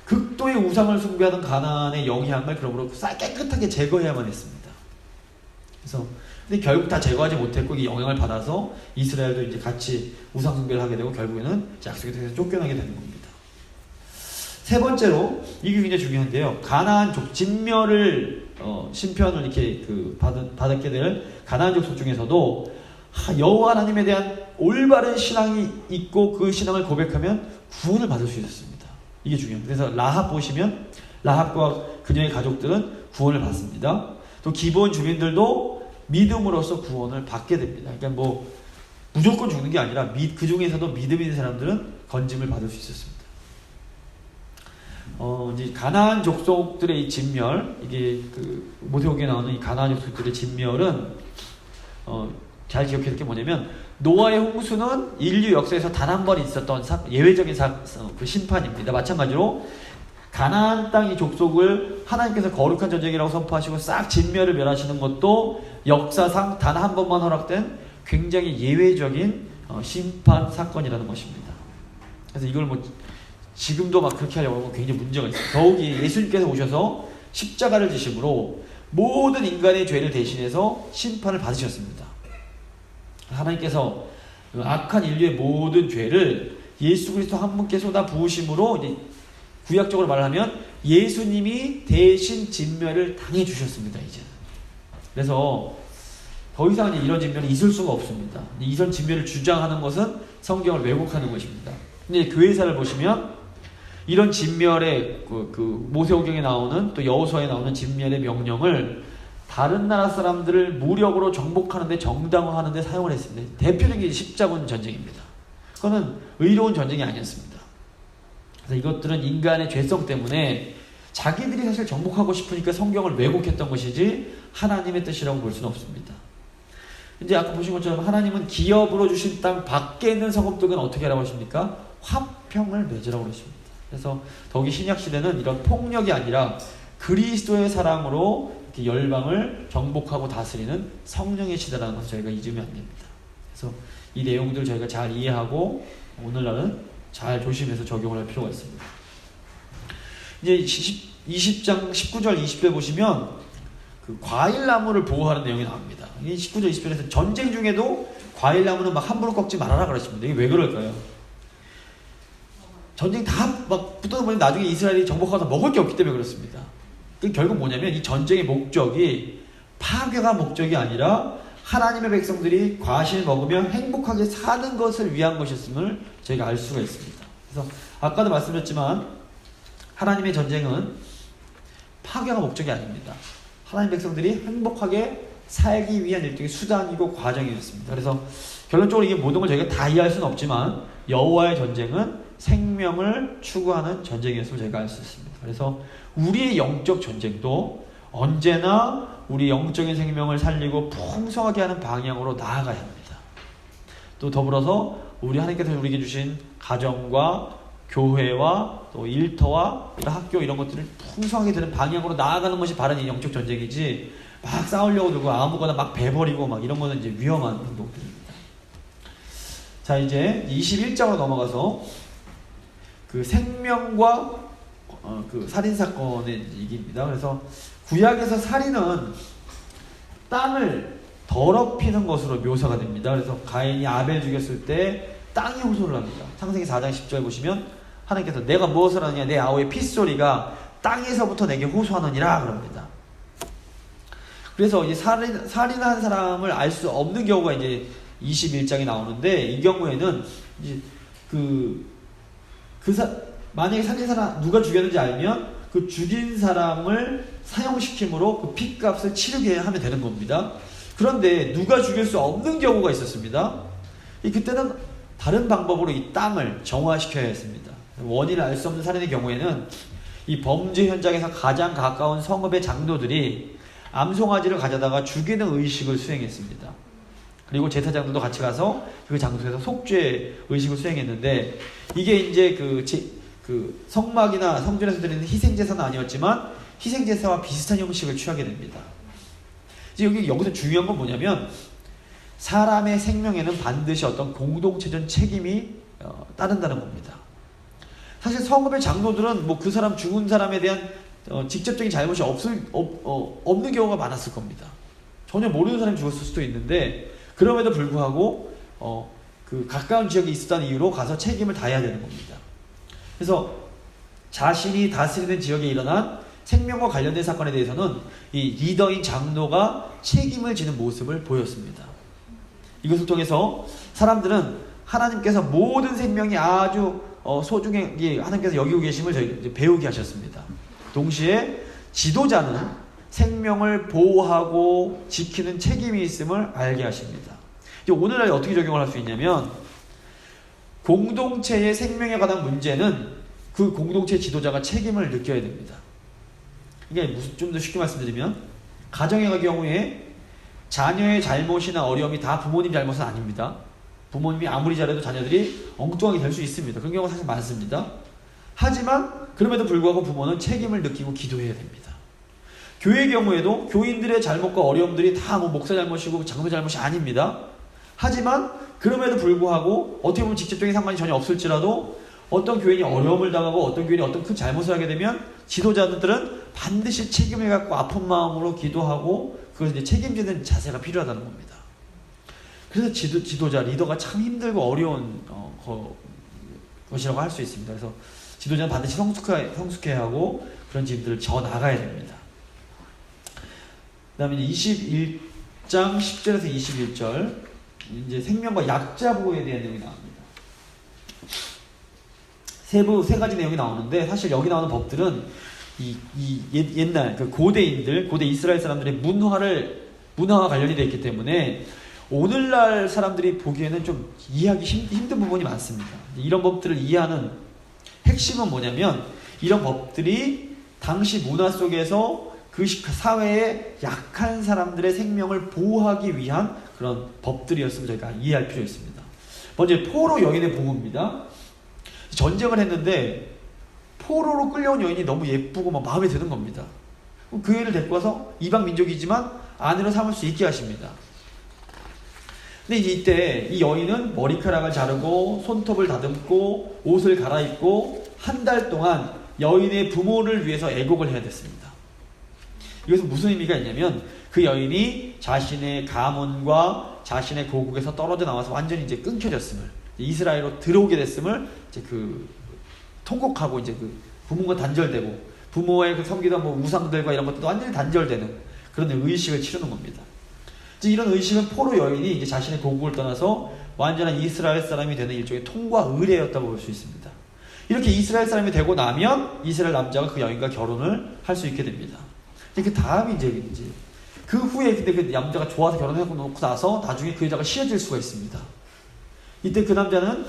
극도의 우상을 숭배하던 가나안의 영향을 그러므로 깨끗하게 제거해야만 했습니다. 그래서 근데 결국 다 제거하지 못했고 이 영향을 받아서 이스라엘도 이제 같이 우상 숭배를 하게 되고 결국에는 약속의 땅에서 쫓겨나게 되는 겁니다. 세 번째로, 이게 굉장히 중요한데요. 가나안 족 진멸을 심편을 이렇게 받게 될 가나안 족속 중에서도 여호와 하나님에 대한 올바른 신앙이 있고 그 신앙을 고백하면 구원을 받을 수 있었습니다. 이게 중요합니다. 그래서 라합 보시면 라합과 그녀의 가족들은 구원을 받습니다. 또 기브온 주민들도 믿음으로써 구원을 받게 됩니다. 그러니까 뭐 무조건 죽는 게 아니라 그 중에서도 믿음 있는 사람들은 건짐을 받을 수 있었습니다. 이제 가나안 족속들의 이 진멸, 이게 그 모세오기에 나오는 이 가나안 족속들의 진멸은 잘 기억해야 될 게 뭐냐면, 노아의 홍수는 인류 역사에서 단 한 번 있었던 예외적인 그 심판입니다. 마찬가지로 가나안 땅의 족속을 하나님께서 거룩한 전쟁이라고 선포하시고 싹 진멸을 멸하시는 것도 역사상 단 한 번만 허락된 굉장히 예외적인 심판 사건이라는 것입니다. 그래서 이걸 뭐 지금도 막 그렇게 하려고 하면 굉장히 문제가 있어요. 더욱이 예수님께서 오셔서 십자가를 지심으로 모든 인간의 죄를 대신해서 심판을 받으셨습니다. 하나님께서 악한 인류의 모든 죄를 예수 그리스도 한 분께 쏟아 부으심으로, 이제 구약적으로 말하면 예수님이 대신 진멸을 당해 주셨습니다. 이제 그래서 더 이상 이런 진멸이 있을 수가 없습니다. 이런 진멸을 주장하는 것은 성경을 왜곡하는 것입니다. 근데 교회사를 보시면 이런 진멸의 모세오경에 나오는, 또 여호수아에 나오는 진멸의 명령을 다른 나라 사람들을 무력으로 정복하는 데, 정당화하는 데 사용을 했습니다. 대표적인 십자군 전쟁입니다. 그거는 의로운 전쟁이 아니었습니다. 그래서 이것들은 인간의 죄성 때문에 자기들이 사실 정복하고 싶으니까 성경을 왜곡했던 것이지 하나님의 뜻이라고 볼 수는 없습니다. 이제 아까 보신 것처럼 하나님은 기업으로 주신 땅 밖에 있는 성읍들은 어떻게 하라고 하십니까? 화평을 맺으라고 그러십니다. 그래서 더욱이 신약시대는 이런 폭력이 아니라 그리스도의 사랑으로 이렇게 열방을 정복하고 다스리는 성령의 시대라는 것을 저희가 잊으면 안 됩니다. 그래서 이 내용들 저희가 잘 이해하고 오늘날은 잘 조심해서 적용을 할 필요가 있습니다. 이제 20장 19절 20절 보시면 그 과일나무를 보호하는 내용이 나옵니다. 이 19절 20절에서 전쟁 중에도 과일나무는 막 함부로 꺾지 말아라 그러십니다. 이게 왜 그럴까요? 전쟁 다 막 붙어서 보니 나중에 이스라엘이 정복하면서 먹을 게 없기 때문에 그렇습니다. 결국 뭐냐면 이 전쟁의 목적이 파괴가 목적이 아니라 하나님의 백성들이 과실 먹으며 행복하게 사는 것을 위한 것이었음을 저희가 알 수가 있습니다. 그래서 아까도 말씀드렸지만 하나님의 전쟁은 파괴가 목적이 아닙니다. 하나님 백성들이 행복하게 살기 위한 일종의 수단이고 과정이었습니다. 그래서 결론적으로 이게 모든 걸 저희가 다 이해할 수는 없지만 여호와의 전쟁은 생명을 추구하는 전쟁이었음을 저희가 알 수 있습니다. 그래서 우리의 영적 전쟁도 언제나 우리 영적인 생명을 살리고 풍성하게 하는 방향으로 나아가야 합니다. 또 더불어서 우리 하나님께서 우리에게 주신 가정과 교회와 또 일터와 이런 학교 이런 것들을 풍성하게 되는 방향으로 나아가는 것이 바른 이 영적 전쟁이지 막 싸우려고 들고 아무거나 막 베버리고 막 이런 거는 이제 위험한 행동들입니다. 자, 이제 21장으로 넘어가서 그 생명과 그 살인 사건의 얘기입니다. 그래서 구약에서 살인은 땅을 더럽히는 것으로 묘사가 됩니다. 그래서 가인이 아벨 죽였을 때 땅이 호소를 합니다. 창세기 4장 10절 보시면 하나님께서 내가 무엇을 하느냐 내 아우의 핏소리가 땅에서부터 내게 호소하느니라 그럽니다. 그래서 이 살인한 사람을 알 수 없는 경우가 이제 21장에 나오는데 이 경우에는 이제 만약에 살인 사람 누가 죽였는지 알면 그 죽인 사람을 사형시킴으로 그 핏값을 치르게 하면 되는 겁니다. 그런데 누가 죽일 수 없는 경우가 있었습니다. 그때는 다른 방법으로 이 땅을 정화시켜야 했습니다. 원인을 알 수 없는 살인의 경우에는 이 범죄 현장에서 가장 가까운 성읍의 장로들이 암송아지를 가져다가 죽이는 의식을 수행했습니다. 그리고 제사장들도 같이 가서 그 장소에서 속죄 의식을 수행했는데 이게 이제 그 성막이나 성전에서 드리는 희생제사는 아니었지만 희생제사와 비슷한 형식을 취하게 됩니다. 이제 여기서 중요한 건 뭐냐면 사람의 생명에는 반드시 어떤 공동체적 책임이 따른다는 겁니다. 사실 성읍의 장로들은 뭐 그 사람 죽은 사람에 대한 직접적인 잘못이 없는 경우가 많았을 겁니다. 전혀 모르는 사람이 죽었을 수도 있는데 그럼에도 불구하고 그 가까운 지역에 있었다는 이유로 가서 책임을 다해야 되는 겁니다. 그래서 자신이 다스리는 지역에 일어난 생명과 관련된 사건에 대해서는 이 리더인 장로가 책임을 지는 모습을 보였습니다. 이것을 통해서 사람들은 하나님께서 모든 생명이 아주 소중하게 하나님께서 여기고 계심을 저희 배우게 하셨습니다. 동시에 지도자는 생명을 보호하고 지키는 책임이 있음을 알게 하십니다. 오늘날 어떻게 적용을 할 수 있냐면 공동체의 생명에 관한 문제는 그 공동체 지도자가 책임을 느껴야 됩니다. 이게 좀 더 쉽게 말씀드리면 가정의 경우에 자녀의 잘못이나 어려움이 다 부모님 잘못은 아닙니다. 부모님이 아무리 잘해도 자녀들이 엉뚱하게 될 수 있습니다. 그런 경우가 사실 많습니다. 하지만 그럼에도 불구하고 부모는 책임을 느끼고 기도해야 됩니다. 교회의 경우에도 교인들의 잘못과 어려움들이 다 뭐 목사 잘못이고 장로 잘못이 아닙니다. 하지만 그럼에도 불구하고 어떻게 보면 직접적인 상관이 전혀 없을지라도 어떤 교인이 어려움을 당하고 어떤 교인이 어떤 큰 잘못을 하게 되면 지도자들은 반드시 책임을 갖고 아픈 마음으로 기도하고 그것을 이제 책임지는 자세가 필요하다는 겁니다. 그래서 지도자, 리더가 참 힘들고 어려운 것이라고 할 수 있습니다. 그래서 지도자는 반드시 성숙해야 하고 그런 짐들을 져 나가야 됩니다. 그 다음에 21장 10절에서 21절 이제 생명과 약자 보호에 대한 내용이 나옵니다. 세 가지 내용이 나오는데 사실 여기 나오는 법들은 옛날 그 고대 이스라엘 사람들의 문화와 관련이 되어 있기 때문에 오늘날 사람들이 보기에는 좀 이해하기 힘든 부분이 많습니다. 이런 법들을 이해하는 핵심은 뭐냐면 이런 법들이 당시 문화 속에서 그 사회의 약한 사람들의 생명을 보호하기 위한 그런 법들이었음을 저희가 이해할 필요가 있습니다. 먼저 포로 여인의 보호입니다. 전쟁을 했는데 포로로 끌려온 여인이 너무 예쁘고 막 마음에 드는 겁니다. 그 여인을 데리고 와서 이방 민족이지만 아내로 삼을 수 있게 하십니다. 근데 이때 이 여인은 머리카락을 자르고 손톱을 다듬고 옷을 갈아입고 한 달 동안 여인의 부모를 위해서 애곡을 해야 됐습니다. 이것은 무슨 의미가 있냐면 그 여인이 자신의 가문과 자신의 고국에서 떨어져 나와서 완전히 이제 끊겨졌음을, 이스라엘로 들어오게 됐음을 이제 그 통곡하고 이제 그 부모가 단절되고 부모의 그 섬기던 뭐 우상들과 이런 것들도 완전히 단절되는 그런 의식을 치르는 겁니다. 이런 의식은 포로 여인이 이제 자신의 고국을 떠나서 완전한 이스라엘 사람이 되는 일종의 통과 의례였다고 볼 수 있습니다. 이렇게 이스라엘 사람이 되고 나면 이스라엘 남자가 그 여인과 결혼을 할 수 있게 됩니다. 그 다음이 이제 그 후에 근데 그 남자가 좋아서 결혼하고 놓고 나서 나중에 그 여자가 쉬어질 수가 있습니다. 이때 그 남자는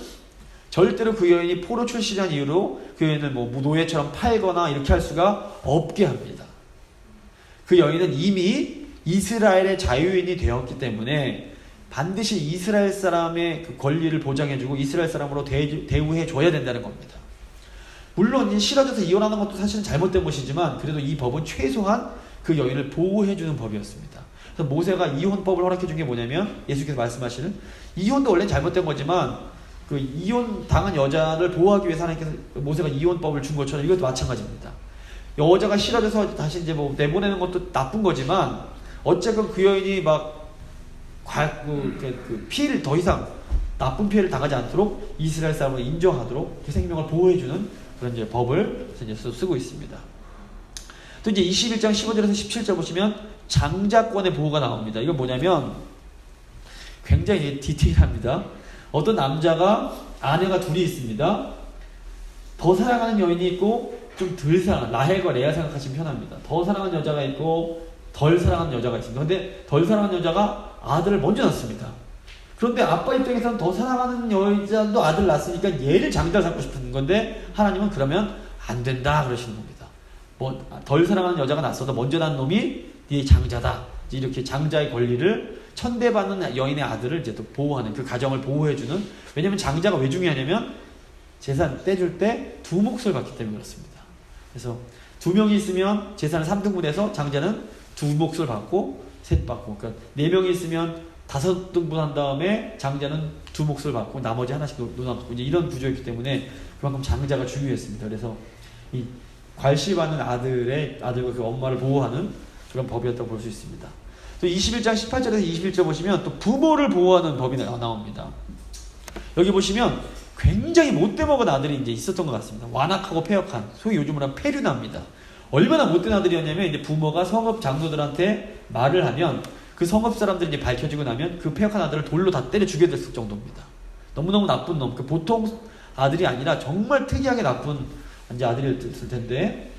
절대로 그 여인이 포로 출신한 이유로 그 여인을 뭐 노예처럼 팔거나 이렇게 할 수가 없게 합니다. 그 여인은 이미 이스라엘의 자유인이 되었기 때문에 반드시 이스라엘 사람의 그 권리를 보장해주고 이스라엘 사람으로 대우해줘야 된다는 겁니다. 물론 싫어져서 이혼하는 것도 사실은 잘못된 것이지만 그래도 이 법은 최소한 그 여인을 보호해주는 법이었습니다. 그래서 모세가 이혼법을 허락해준 게 뭐냐면 예수께서 말씀하시는 이혼도 원래 잘못된 거지만 그 이혼 당한 여자를 보호하기 위해서 하나님께서 모세가 이혼법을 준 것처럼 이것도 마찬가지입니다. 여자가 싫어져서 다시 이제 뭐 내보내는 것도 나쁜 거지만 어쨌건 그 여인이 막 그 피해를 더 이상 나쁜 피해를 당하지 않도록 이스라엘 사람을 인정하도록 그 생명을 보호해주는 그런 이제 법을 이제 쓰고 있습니다. 또 이제 21장 15절에서 17절 보시면 장자권의 보호가 나옵니다. 이건 뭐냐면 굉장히 디테일합니다. 어떤 남자가 아내가 둘이 있습니다. 더 사랑하는 여인이 있고 좀 덜 사랑하는, 라헬과 레아 생각하시면 편합니다. 더 사랑하는 여자가 있고 덜 사랑하는 여자가 있습니다. 근데 덜 사랑하는 여자가 아들을 먼저 낳습니다. 그런데 아빠 입장에서는 더 사랑하는 여자도 아들 낳았으니까 얘를 장자를 삼고 싶은 건데 하나님은 그러면 안 된다 그러시는 겁니다. 뭐 덜 사랑하는 여자가 낳았어도 먼저 낳은 놈이 네 장자다. 이렇게 장자의 권리를 천대받는 여인의 아들을 이제 또 보호하는, 그 가정을 보호해주는. 왜냐면 장자가 왜 중요하냐면 재산 떼줄 때 두 몫을 받기 때문에 그렇습니다. 그래서 두 명이 있으면 재산을 3등분해서 장자는 두 몫을 받고 셋 받고, 그러니까 4명이 있으면 5등분 한 다음에 장자는 두 몫을 받고 나머지 하나씩 놓아놓고 이제 이런 구조였기 때문에 그만큼 장자가 중요했습니다. 그래서 이 괄시받는 아들과 그 엄마를 보호하는 그런 법이었다고 볼 수 있습니다. 또 21장 18절에서 21절 보시면 또 부모를 보호하는 법이 나옵니다. 여기 보시면 굉장히 못돼 먹은 아들이 이제 있었던 것 같습니다. 완악하고 패역한, 소위 요즘으로 하면 폐륜아입니다. 얼마나 못된 아들이었냐면 이제 부모가 성읍 장로들한테 말을 하면 그 성읍 사람들이 이제 밝혀지고 나면 그 패역한 아들을 돌로 다 때려 죽여야 됐을 정도입니다. 너무너무 나쁜 놈, 그 보통 아들이 아니라 정말 특이하게 나쁜 이제 아들이었을 텐데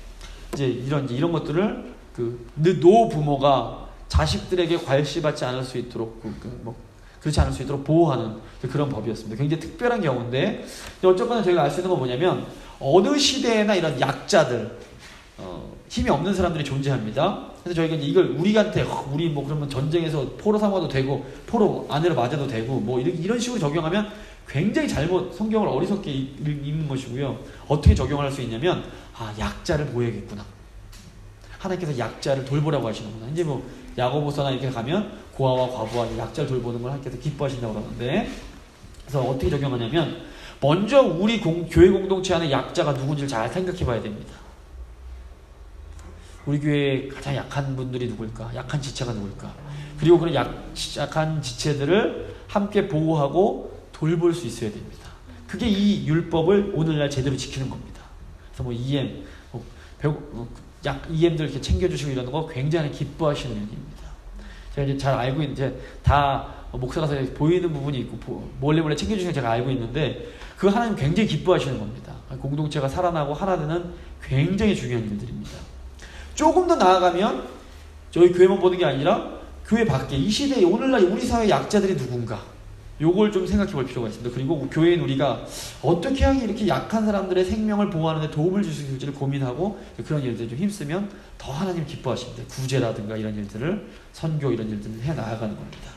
이제 이런 것들을 그 노 부모가 자식들에게 괄시받지 않을 수 있도록 그렇지 않을 수 있도록 보호하는 그런 법이었습니다. 굉장히 특별한 경우인데 어쨌거나 저희가 알 수 있는 건 뭐냐면 어느 시대에나 이런 약자들, 힘이 없는 사람들이 존재합니다. 그래서 저희가 이제 이걸 우리한테 우리 뭐 그러면 전쟁에서 포로 삼아도 되고 포로 아내를 맞아도 되고 뭐 이런 식으로 적용하면 굉장히 잘못 성경을 어리석게 읽는 것이고요. 어떻게 적용할 수 있냐면 약자를 보호해야겠구나. 하나님께서 약자를 돌보라고 하시는구나. 이제 뭐 야고보서나 이렇게 가면 고아와 과부와 약자를 돌보는 걸 하나님께서 기뻐하신다고 그러는데, 그래서 어떻게 적용하냐면 먼저 우리 교회 공동체 안에 약자가 누군지를 잘 생각해 봐야 됩니다. 우리 교회에 가장 약한 분들이 누굴까? 약한 지체가 누굴까? 그리고 그런 약한 지체들을 함께 보호하고 돌볼 수 있어야 됩니다. 그게 이 율법을 오늘날 제대로 지키는 겁니다. 그래서 뭐 EM들 이렇게 챙겨주시고 이러는 거 굉장히 기뻐하시는 일입니다. 제가 이제 잘 알고 있는, 이제 다 목사가서 보이는 부분이 있고 몰래 챙겨주시는 거 제가 알고 있는데 그거 하나님 굉장히 기뻐하시는 겁니다. 공동체가 살아나고 하나 되는 굉장히 중요한 일들입니다. 조금 더 나아가면 저희 교회만 보는 게 아니라 교회 밖에 이 시대에 오늘날 우리 사회 약자들이 누군가, 요걸 좀 생각해 볼 필요가 있습니다. 그리고 교회인 우리가 어떻게 하면 이렇게 약한 사람들의 생명을 보호하는 데 도움을 줄 수 있을지를 고민하고 그런 일들을 좀 힘쓰면 더 하나님 기뻐하십니다. 구제라든가 이런 일들을, 선교 이런 일들을 해 나아가는 겁니다.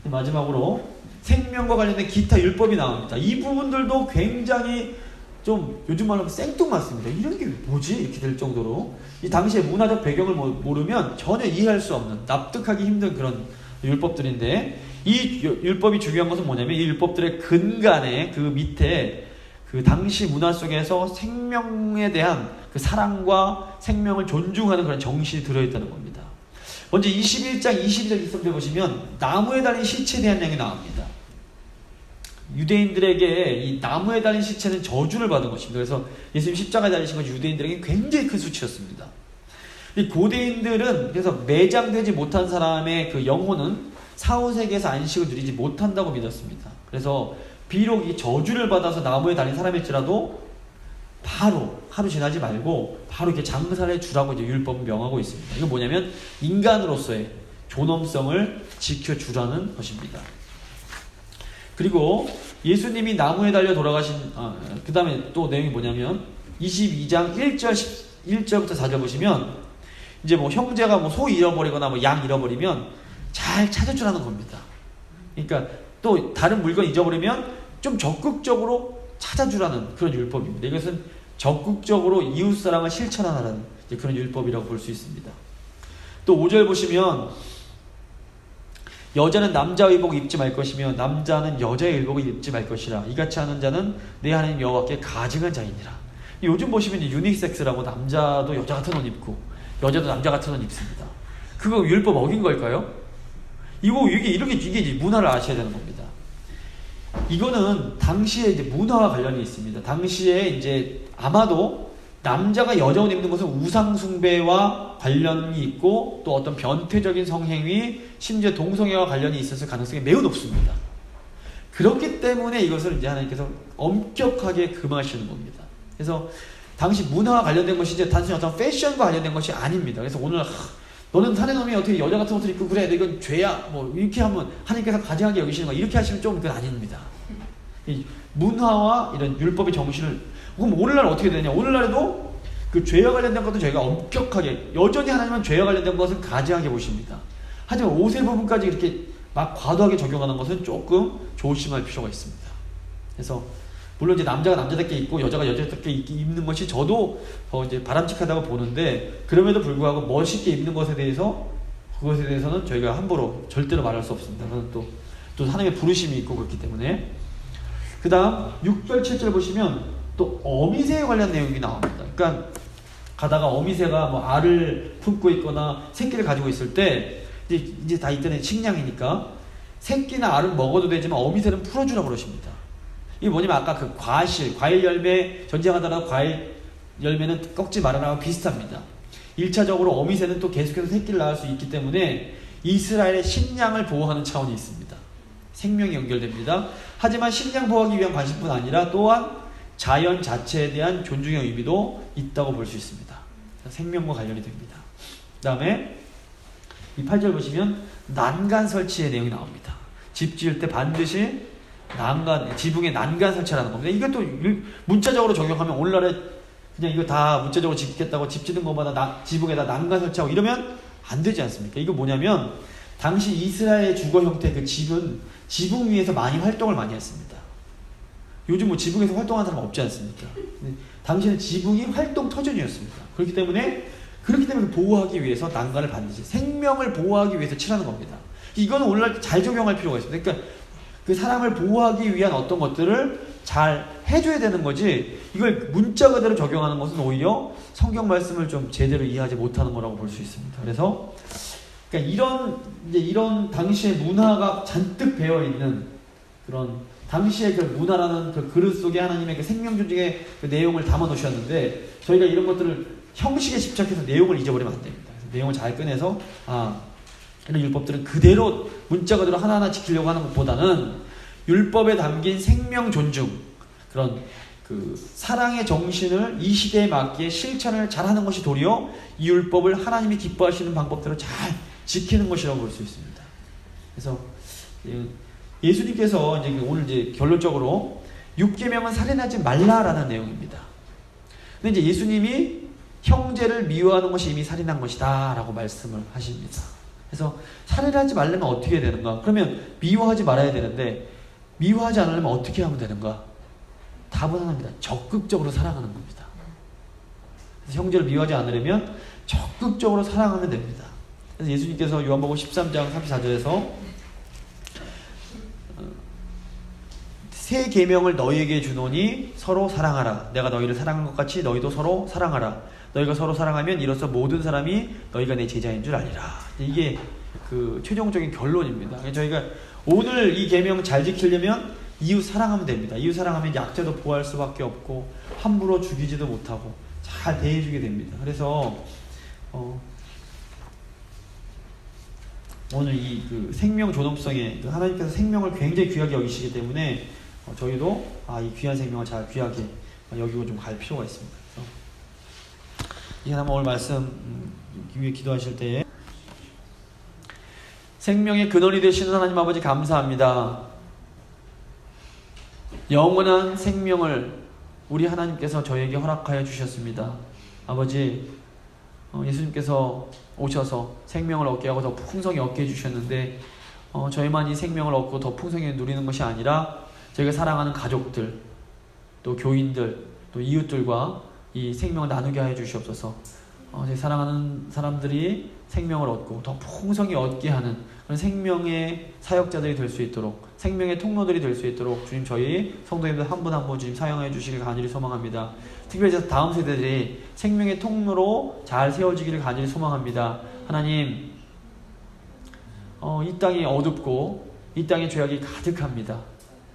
마지막으로 생명과 관련된 기타 율법이 나옵니다. 이 부분들도 굉장히 좀 요즘 말로 하면 생뚱맞습니다. 이런 게 뭐지? 이렇게 될 정도로 이 당시의 문화적 배경을 모르면 전혀 이해할 수 없는, 납득하기 힘든 그런 율법들인데, 이 율법이 중요한 것은 뭐냐면 이 율법들의 근간에 그 밑에 그 당시 문화 속에서 생명에 대한 그 사랑과 생명을 존중하는 그런 정신이 들어있다는 겁니다. 먼저 21장 22절 23절 보시면 나무에 달린 시체에 대한 이야기 나옵니다. 유대인들에게 이 나무에 달린 시체는 저주를 받은 것입니다. 그래서 예수님 십자가에 달리신 것이 유대인들에게 굉장히 큰 수치였습니다. 이 고대인들은 그래서 매장되지 못한 사람의 그 영혼은 사후세계에서 안식을 누리지 못한다고 믿었습니다. 그래서 비록 이 저주를 받아서 나무에 달린 사람일지라도 바로 하루 지나지 말고 바로 이렇게 장사를 해주라고 이제 율법은 명하고 있습니다. 이건 뭐냐면 인간으로서의 존엄성을 지켜주라는 것입니다. 그리고 예수님이 나무에 달려 돌아가신 그 다음에 또 내용이 뭐냐면 22장 1절부터 4절 보시면 이제 뭐 형제가 뭐 소 잃어버리거나 뭐 양 잃어버리면 잘 찾아주라는 겁니다. 그러니까 또 다른 물건 잊어버리면 좀 적극적으로 찾아주라는 그런 율법입니다. 이것은 적극적으로 이웃사랑을 실천하라는 그런 율법이라고 볼 수 있습니다. 또 5절 보시면 여자는 남자의 의복을 입지 말 것이며 남자는 여자의 의복을 입지 말 것이라. 이같이 하는 자는 내 하나님 여호와께 가증한 자이니라. 요즘 보시면 유니섹스라고 남자도 여자 같은 옷 입고 여자도 남자 같은 옷 입습니다. 그거 율법 어긴 걸까요? 이게 문화를 아셔야 되는 겁니다. 이거는 당시에 이제 문화와 관련이 있습니다. 당시에 이제 아마도 남자가 여자 옷 입는 것은 우상숭배와 관련이 있고 또 어떤 변태적인 성행위, 심지어 동성애와 관련이 있었을 가능성이 매우 높습니다. 그렇기 때문에 이것을 이제 하나님께서 엄격하게 금하시는 겁니다. 그래서 당시 문화와 관련된 것이 이제 단순히 어떤 패션과 관련된 것이 아닙니다. 그래서 오늘 너는 사내 놈이 어떻게 여자 같은 옷을 입고 그래? 이건 죄야. 뭐 이렇게 하면 하나님께서 가증하게 여기시는 거 이렇게 하시면 좀 그건 아닙니다. 이 문화와 이런 율법의 정신을 그럼 오늘날 어떻게 되냐? 오늘날에도 그 죄와 관련된 것도 저희가 엄격하게 여전히 하나님은 죄와 관련된 것은 가증하게 보십니다. 하지만 옷의 부분까지 이렇게 막 과도하게 적용하는 것은 조금 조심할 필요가 있습니다. 그래서 물론 이제 남자가 남자답게 입고 여자가 여자답게 입는 것이 저도 이제 바람직하다고 보는데 그럼에도 불구하고 멋있게 입는 것에 대해서는 저희가 함부로 절대로 말할 수 없습니다. 그건 또 하나님의 부르심이 있고 그렇기 때문에. 그 다음 6절 7절 보시면 또 어미새에 관련 내용이 나옵니다. 그러니까 가다가 어미새가 뭐 알을 품고 있거나 새끼를 가지고 있을 때 이제 다 이때는 식량이니까 새끼나 알은 먹어도 되지만 어미새는 풀어주라고 그러십니다. 이게 뭐냐면 아까 그 과일 열매 전쟁하다가 과일 열매는 꺾지 말아라고 비슷합니다. 1차적으로 어미새는 또 계속해서 새끼를 낳을 수 있기 때문에 이스라엘의 식량을 보호하는 차원이 있습니다. 생명이 연결됩니다. 하지만 식량 보호하기 위한 관심뿐 아니라 또한 자연 자체에 대한 존중의 의미도 있다고 볼 수 있습니다. 생명과 관련이 됩니다. 그 다음에 이 8절 보시면 난간 설치의 내용이 나옵니다. 집 지을 때 반드시 지붕에 난간 설치라는 겁니다. 이것도 문자적으로 적용하면 오늘날에 그냥 이거 다 문자적으로 짓겠다고 집 짓는 것마다 지붕에다 난간 설치하고 이러면 안 되지 않습니까? 이거 뭐냐면 당시 이스라엘 주거 형태 그 집은 지붕 위에서 활동을 많이 했습니다. 요즘 뭐 지붕에서 활동하는 사람 없지 않습니까? 당시에는 지붕이 활동 터전이었습니다. 그렇기 때문에 보호하기 위해서 난간을 반드시 생명을 보호하기 위해서 칠하는 겁니다. 이거는 오늘날 잘 적용할 필요가 있습니다. 그러니까 그 사람을 보호하기 위한 어떤 것들을 잘 해줘야 되는 거지 이걸 문자 그대로 적용하는 것은 오히려 성경 말씀을 좀 제대로 이해하지 못하는 거라고 볼 수 있습니다. 그래서 그러니까 이런 당시의 문화가 잔뜩 배어 있는 그런 당시의 그 문화라는 그 그릇 속에 하나님의 그 생명 존중의 그 내용을 담아 놓으셨는데 저희가 이런 것들을 형식에 집착해서 내용을 잊어버리면 안 됩니다. 그래서 내용을 잘 꺼내서 이런 율법들은 그대로 문자 그대로 하나하나 지키려고 하는 것보다는 율법에 담긴 생명 존중 그런 그 사랑의 정신을 이 시대에 맞게 실천을 잘하는 것이 도리어 이 율법을 하나님이 기뻐하시는 방법대로 잘 지키는 것이라고 볼 수 있습니다. 그래서 예수님께서 이제 오늘 이제 결론적으로 6계명은 살인하지 말라라는 내용입니다. 근데 이제 예수님이 형제를 미워하는 것이 이미 살인한 것이다라고 말씀을 하십니다. 그래서 살인하지 말려면 어떻게 해야 되는가? 그러면 미워하지 말아야 되는데 미워하지 않으려면 어떻게 하면 되는가? 답은 하나입니다. 적극적으로 사랑하는 겁니다. 그래서 형제를 미워하지 않으려면 적극적으로 사랑하면 됩니다. 그래서 예수님께서 요한복음 13장 34절에서 새 계명을 너희에게 주노니 서로 사랑하라. 내가 너희를 사랑한 것 같이 너희도 서로 사랑하라. 너희가 서로 사랑하면 이로써 모든 사람이 너희가 내 제자인 줄 알리라. 이게 그 최종적인 결론입니다. 저희가 오늘 이 계명 잘 지키려면 이웃 사랑하면 됩니다. 이웃 사랑하면 약자도 보호할 수밖에 없고 함부로 죽이지도 못하고 잘 대해주게 됩니다. 그래서 오늘 이 그 생명 존엄성에 하나님께서 생명을 굉장히 귀하게 여기시기 때문에 저희도 이 귀한 생명을 잘 귀하게 여기고 좀 갈 필요가 있습니다. 그래서 이게 아마 오늘 말씀 위해 기도하실 때에 생명의 근원이 되시는 하나님 아버지 감사합니다. 영원한 생명을 우리 하나님께서 저에게 허락하여 주셨습니다. 아버지, 예수님께서 오셔서 생명을 얻게 하고 더 풍성히 얻게 해주셨는데 저희만 이 생명을 얻고 더 풍성히 누리는 것이 아니라 저희가 사랑하는 가족들, 또 교인들, 또 이웃들과 이 생명을 나누게 하여 주시옵소서. 저희 사랑하는 사람들이 생명을 얻고 더 풍성히 얻게 하는 그런 생명의 사역자들이 될 수 있도록, 생명의 통로들이 될 수 있도록 주님 저희 성도님들 한 분 한 분 주님 사용하여 주시길 간절히 소망합니다. 특별히 다음 세대들이 생명의 통로로 잘 세워지기를 간절히 소망합니다. 하나님, 이 땅이 어둡고 이 땅에 죄악이 가득합니다.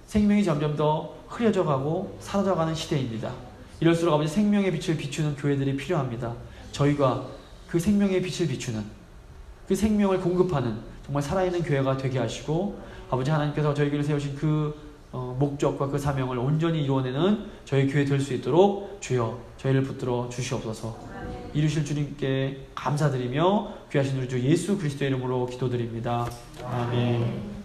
생명이 점점 더 흐려져 가고 사라져가는 시대입니다. 이럴수록 아버지 생명의 빛을 비추는 교회들이 필요합니다. 저희가 그 생명의 빛을 비추는, 그 생명을 공급하는 정말 살아있는 교회가 되게 하시고 아버지 하나님께서 저희에게 세우신 그 목적과 그 사명을 온전히 이루어내는 저희 교회 될 수 있도록 주여 저희를 붙들어 주시옵소서. 이루실 주님께 감사드리며 귀하신 우리 주 예수 그리스도의 이름으로 기도드립니다. 아멘.